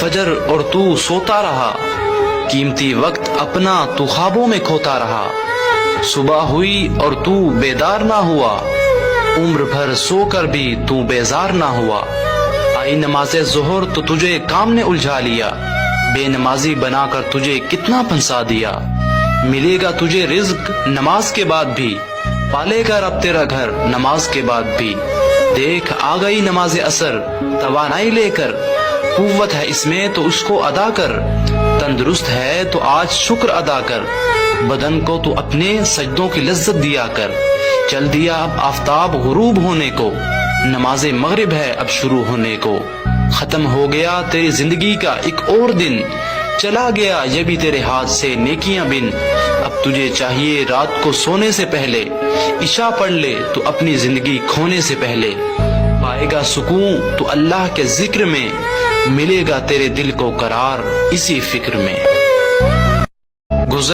फजर और तू सोता रहा, कीमती वक्त अपना तू ख्वाबों में खोता रहा। सुबह हुई और तू बेदार ना हुआ, उम्र भर सोकर भी तू बेजार ना हुआ। आई नमाज़े ज़ोहर तो तुझे काम ने उलझा लिया, बेनमाजी बनाकर तुझे कितना फंसा दिया। मिलेगा तुझे रिज़्क नमाज के बाद भी, पालेगा रब तेरा घर नमाज के बाद भी। देख आ गई नमाज असर तवानाई लेकर, कुव्वत है इसमें तो उसको अदा कर। तंदुरुस्त है तो आज शुक्र अदा कर, बदन को तो अपने सजदों की लज्जत दिया कर। चल दिया अब आफताब गुरूब होने को, नमाज मगरिब है अब शुरू होने को। खत्म हो गया तेरी जिंदगी का एक और दिन, चला गया ये भी तेरे हाथ से नेकियां बिन। अब तुझे चाहिए रात को सोने से पहले, इशा पढ़ ले तो अपनी जिंदगी खोने से पहले। पाएगा सुकून तो अल्लाह के जिक्र में, मिलेगा तेरे दिल को करार इसी फिक्र में।